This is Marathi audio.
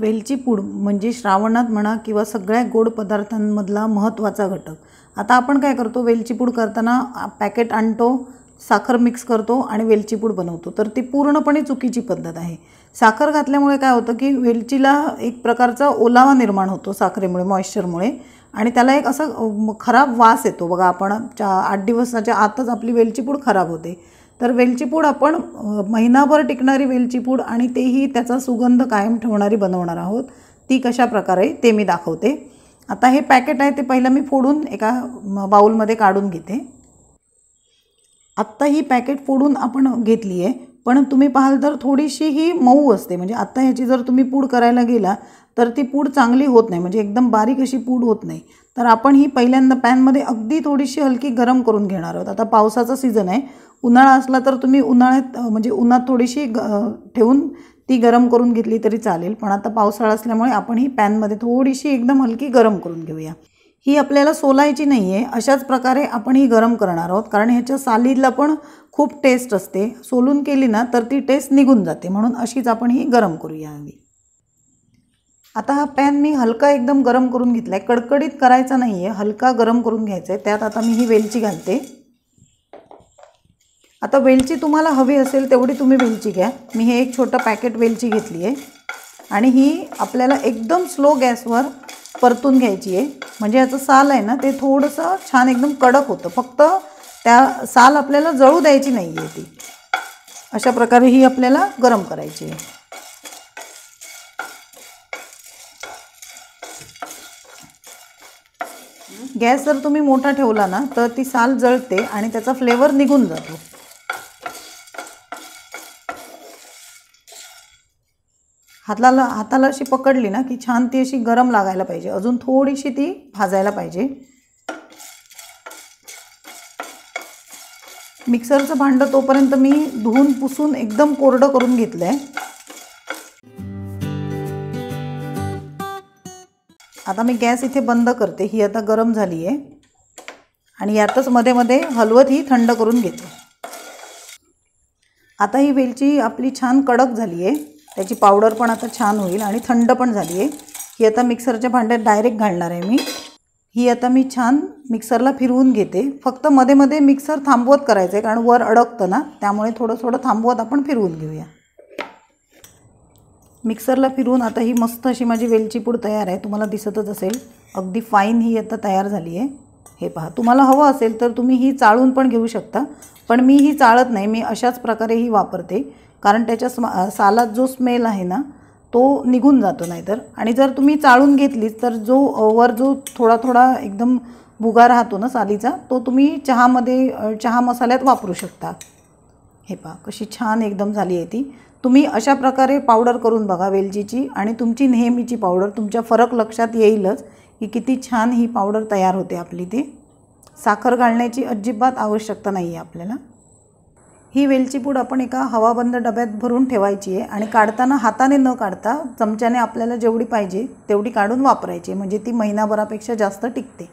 वेलची पूड म्हणजे श्रावणात म्हणा किंवा सगळ्या गोड पदार्थांमधला महत्त्वाचा घटक. आता आपण काय करतो, वेलची पूड करताना पॅकेट आणतो, साखर मिक्स करतो आणि वेलची पूड बनवतो. तर ती पूर्णपणे चुकीची पद्धत आहे. साखर घातल्यामुळे काय होतं की वेलचीला एक प्रकारचा ओलावा निर्माण होतो साखरेमुळे, मॉइश्चरमुळे, आणि त्याला एक असं खराब वास येतो बघा. आपण 8 दिवसाच्या आतच आपली वेलची पूड खराब होते. तर वेलची पूड आपण महिनाभर टिकणारी वेलची पूड आणि तेही त्याचा सुगंध कायम ठेवणारी बनवणार आहोत. ती कशा प्रकारे ते मी दाखवते. आता हे पॅकेट आहे ते पहिलं मी फोडून एका बाउलमध्ये काढून घेते. आत्ता ही पॅकेट फोडून आपण घेतली आहे, पण तुम्ही पाहाल तर थोडीशी ही मऊ असते. म्हणजे आत्ता ह्याची जर तुम्ही पूड करायला गेला तर ती पूड चांगली होत नाही, म्हणजे एकदम बारीक अशी पूड होत नाही. तर आपण ही पहिल्यांदा पॅनमध्ये अगदी थोडीशी हलकी गरम करून घेणार आहोत. आता पावसाचा सीझन आहे, उन्हाळा असला तर तुम्ही उन्हाळ्यात म्हणजे उन्हात थोडीशी ठेवून ती गरम करून घेतली तरी चालेल, पण आता पावसाळा असल्यामुळे आपण ही पॅनमध्ये थोडीशी एकदम हलकी गरम करून घेऊया. ही आपल्याला सोलायची नाही आहे, अशाच प्रकारे आपण ही गरम करणार आहोत, कारण ह्याच्या सालीला पण खूप टेस्ट असते. सोलून केली ना तर ती टेस्ट निघून जाते, म्हणून अशीच आपण ही गरम करूया हवी. आता हा पॅन मी हलका एकदम गरम करून घेतला आहे. कडकडीत करायचा नाही आहे, हलका गरम करून घ्यायचा आहे. त्यात आता मी ही वेलची घालते. आता वेलची तुम्हाला हवी असेल तेवढी तुम्ही वेलची घ्या. मी हे एक छोटं पॅकेट वेलची घेतली आहे आणि ही आपल्याला एकदम स्लो गॅसवर परतून घ्यायची आहे. म्हणजे याचं साल आहे ना ते थोडंसं छान एकदम कडक होतं. फक्त त्या साल आपल्याला जळू द्यायची नाही आहे ती. अशा प्रकारे ही आपल्याला गरम करायची आहे. गॅस जर तुम्ही मोठा ठेवला ना तर ती साल जळते आणि त्याचा फ्लेवर निघून जातो. हाताला अशी पकडली ना की छान ती अशी गरम लागायला पाहिजे. अजून थोडीशी ती भाजायला पाहिजे. मिक्सरचं भांडं तोपर्यंत मी धुवून पुसून एकदम कोरडं करून घेतलं आहे. आता मी गॅस इथे बंद करते. ही आता गरम झाली आहे आणि यातच मध्ये मध्ये हलवत ही थंड करून घेते. आता ही वेलची आपली छान कडक झाली आहे. त्याची पावडर पण आता छान होईल आणि थंड पण झाली आहे. ही आता मिक्सरच्या भांड्यात डायरेक्ट घालणार आहे मी. ही आता मी छान मिक्सरला फिरवून घेते. फक्त मध्ये मध्ये मिक्सर थांबवत करायचं आहे, कारण वर अडकतं ना, त्यामुळे थोडं थोडं थांबवत आपण फिरवून घेऊया. मिक्सरला फिरवून आता ही मस्त अशी माझी वेलची पूड तयार आहे. तुम्हाला दिसतच असेल अगदी फाईन ही आता तयार झाली आहे. हे पहा, तुम्हाला हवं असेल तर तुम्ही ही चाळून पण घेऊ शकता, पण मी ही चाळत नाही. मी अशाच प्रकारे ही वापरते, कारण त्याच्या सालात जो स्मेल आहे ना तो निघून जातो नाहीतर. आणि जर तुम्ही चाळून घेतलीच तर जो थोडा थोडा एकदम भुगा राहतो ना सालीचा, तो तुम्ही चहा मसाल्यात वापरू शकता. हे पहा कशी छान एकदम झाली आहे ती. तुम्ही अशा प्रकारे पावडर करून बघा वेलचीची, आणि तुमची नेहमीची पावडर तुमच्या फरक लक्षात येईलच की किती छान ही पावडर तयार होते आपली. ते साखर घालण्याची अजिबात आवश्यकता नाही आहे आपल्याला. ही वेलची पूड आपण एका हवाबंद डब्यात भरून ठेवायची आहे आणि काढताना हाताने न काढता चमच्याने आपल्याला जेवढी पाहिजे तेवढी काढून वापरायची, म्हणजे ती महिनाभरापेक्षा जास्त टिकते.